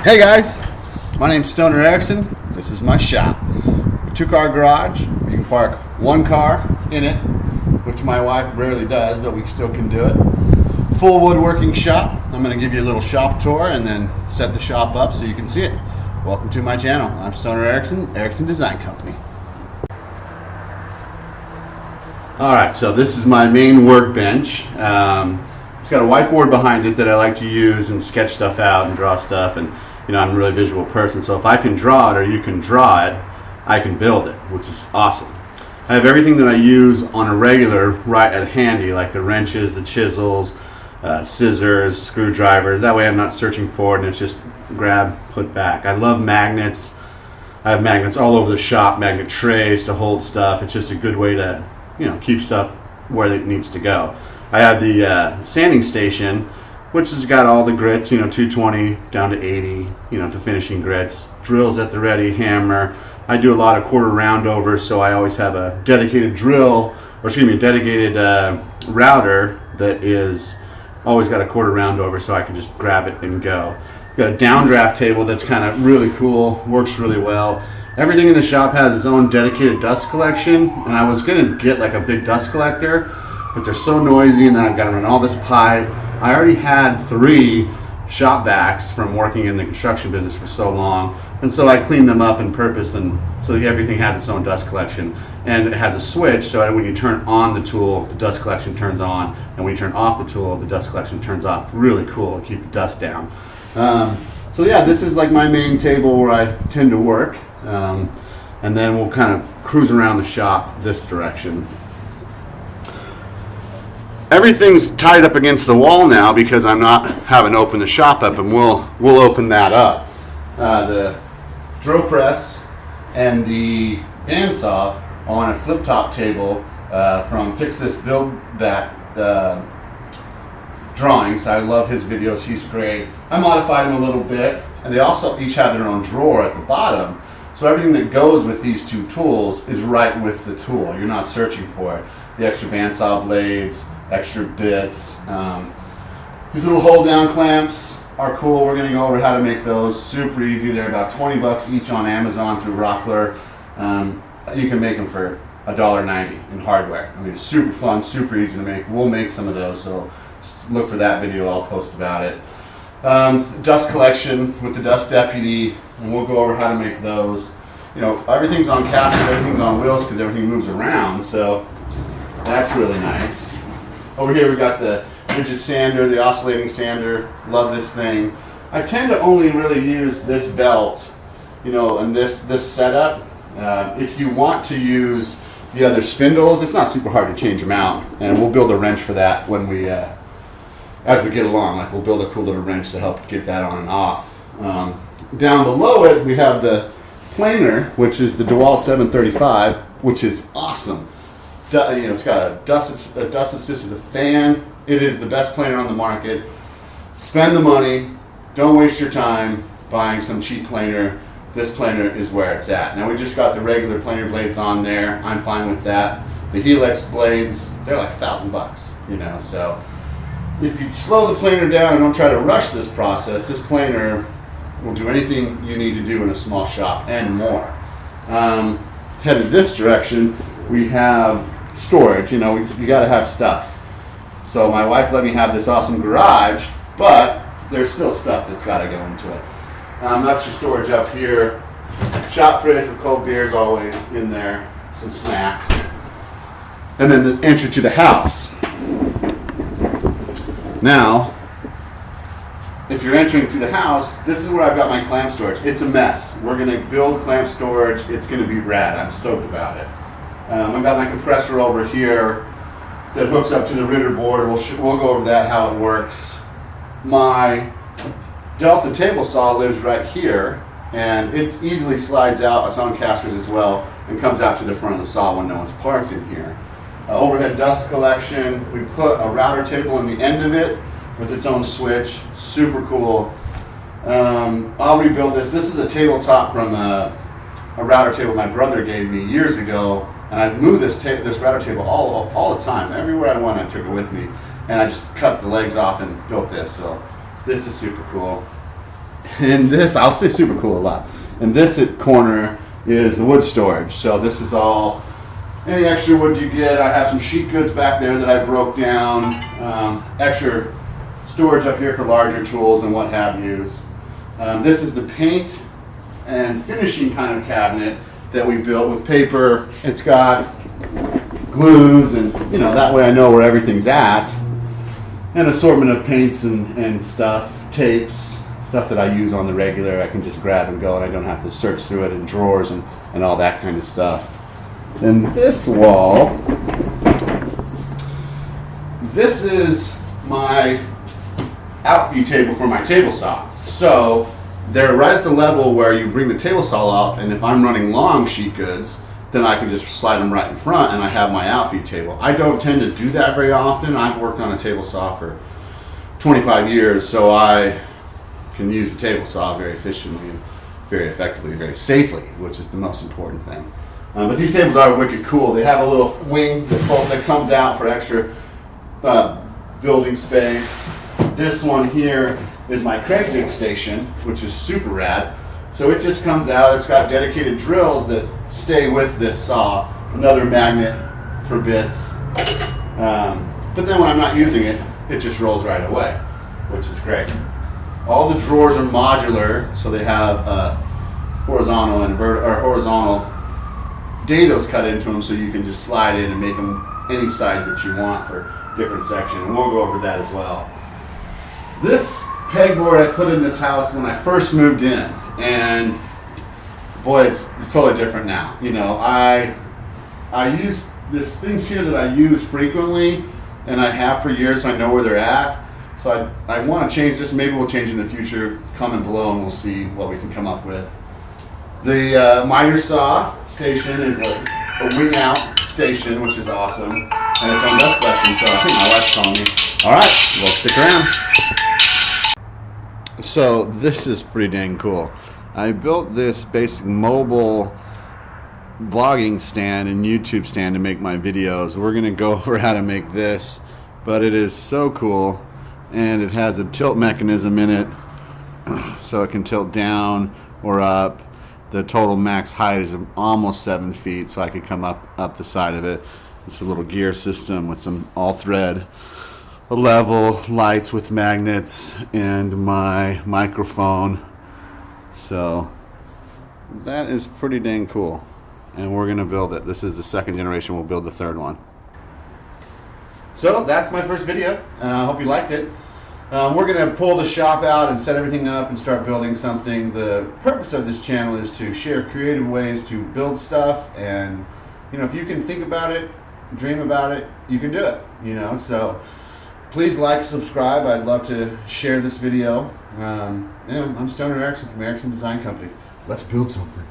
Hey guys, my name's Stoner Ericson. This is my shop. A 2-car garage. You can park 1 car in it, which my wife rarely does, but we still can do it. Full woodworking shop. I'm going to give you a little shop tour and then set the shop up so you can see it. Welcome to my channel. I'm Stoner Ericson, Ericson Design Company. Alright, so this is my main workbench. It's got a whiteboard behind it that I like to use and sketch stuff out and draw stuff, and you know, I'm a really visual person, so if I can draw it or you can draw it, I can build it, which is awesome. I have everything that I use on a regular right at handy, like the wrenches, the chisels, scissors, screwdrivers. That way I'm not searching for it and it's just grab, put back. I love magnets. I have magnets all over the shop, magnet trays to hold stuff. It's just a good way to, you know, keep stuff where it needs to go. I have the sanding station, which has got all the grits, you know, 220 down to 80, you know, to finishing grits. Drills at the ready, hammer. I do a lot of quarter round over, so I always have a dedicated drill, or excuse me, a dedicated router that is always got a quarter round over, so I can just grab it and go. Got a downdraft table that's kind of really cool, works really well. Everything in the shop has its own dedicated dust collection, and I was gonna get like a big dust collector, but they're so noisy, and then I've got to run all this pipe. I already had 3 shop vacs from working in the construction business for so long, and so I cleaned them up on purpose, and so everything has its own dust collection, and it has a switch so that when you turn on the tool, the dust collection turns on, and when you turn off the tool, the dust collection turns off. Really cool to keep the dust down. So yeah, this is like my main table where I tend to work, and then we'll kind of cruise around the shop this direction. Everything's tied up against the wall now because I'm not having to open the shop up, and we'll open that up. The drill press and the bandsaw on a flip top table from Fix This Build That drawings. I love his videos, he's great. I modified them a little bit, and they also each have their own drawer at the bottom, so everything that goes with these 2 tools is right with the tool. You're not searching for it. The extra bandsaw blades, extra bits. These little hold down clamps are cool. We're going to go over how to make those. Super easy. They're about 20 bucks each on Amazon through Rockler. You can make them for $1.90 in hardware. I mean, it's super fun, super easy to make. We'll make some of those, so look for that video. I'll post about it. Dust collection with the Dust Deputy, and we'll go over how to make those. You know, everything's on casters, everything's on wheels because everything moves around, so that's really nice. Over here we got the rigid sander, the oscillating sander. Love this thing. I tend to only really use this belt, you know, and this setup. If you want to use the other spindles, it's not super hard to change them out, and we'll build a wrench for that when we, as we get along. Like we'll build a cool little wrench to help get that on and off. Down below it we have the planer, which is the DeWalt 735, which is awesome. You know, it's got a dust assisted fan. It is the best planer on the market. Spend the money. Don't waste your time buying some cheap planer. This planer is where it's at. Now we just got the regular planer blades on there. I'm fine with that. The Helix blades, they're like $1,000, you know. So if you slow the planer down and don't try to rush this process, this planer will do anything you need to do in a small shop and more. Headed this direction, we have storage. You know, you got to have stuff. So my wife let me have this awesome garage, but there's still stuff that's got to go into it. That's your storage up here. Shop fridge with cold beers always in there, some snacks, and then the entry to the house. Now, if you're entering through the house, this is where I've got my clamp storage. It's a mess. We're going to build clamp storage. It's going to be rad. I'm stoked about it. I've got my compressor over here that hooks up to the Ritter board. We'll go over that, how it works. My Delta table saw lives right here, and it easily slides out. It's on casters as well, and comes out to the front of the saw when no one's parked in here. Overhead dust collection. We put a router table on the end of it with its own switch. Super cool. I'll rebuild this. This is a tabletop from a router table my brother gave me years ago, and I move this router table all the time. Everywhere I went, I took it with me, and I just cut the legs off and built this. So this is super cool. And this, I'll say super cool a lot. And this corner is the wood storage. So this is all any extra wood you get. I have some sheet goods back there that I broke down. Extra storage up here for larger tools and what have yous. This is the paint and finishing kind of cabinet that we built with paper. It's got glues and, you know, that way I know where everything's at. An assortment of paints and stuff, tapes, stuff that I use on the regular. I can just grab and go and I don't have to search through it in drawers and all that kind of stuff. And this wall, this is my out-view table for my table saw. So they're right at the level where you bring the table saw off, and if I'm running long sheet goods, then I can just slide them right in front and I have my out-view table. I don't tend to do that very often. I've worked on a table saw for 25 years, so I can use the table saw very efficiently and very effectively, very safely, which is the most important thing. But these tables are wicked cool. They have a little wing that comes out for extra building space. This one here is my crank jig station, which is super rad. So it just comes out. It's got dedicated drills that stay with this saw. Another magnet for bits. But then when I'm not using it, it just rolls right away, which is great. All the drawers are modular, so they have horizontal and horizontal dados cut into them, so you can just slide in and make them any size that you want for different sections. And we'll go over that as well. This pegboard I put in this house when I first moved in, and boy, it's totally different now. You know, I use there's things here that I use frequently, and I have for years, so I know where they're at. So I want to change this. Maybe we'll change in the future. Comment below, and we'll see what we can come up with. The miter saw station is a wing out station, which is awesome, and it's on dust collection. So I think my wife's calling me. All right, well, stick around. So this is pretty dang cool. I built this basic mobile vlogging stand and YouTube stand to make my videos. We're gonna go over how to make this, but it is so cool, and it has a tilt mechanism in it, so it can tilt down or up. The total max height is almost 7 feet, so I could come up the side of it. It's a little gear system with some all thread, a level, lights with magnets, and my microphone. So that is pretty dang cool, and we're gonna build it. This is the second generation. We'll build the third one. So that's my first video. I hope you liked it. We're gonna pull the shop out and set everything up and start building something. The purpose of this channel is to share creative ways to build stuff, and you know, if you can think about it, dream about it, you can do it. You know, so please like, subscribe. I'd love to share this video. I'm Stoner Ericson from Ericson Design Companies. Let's build something.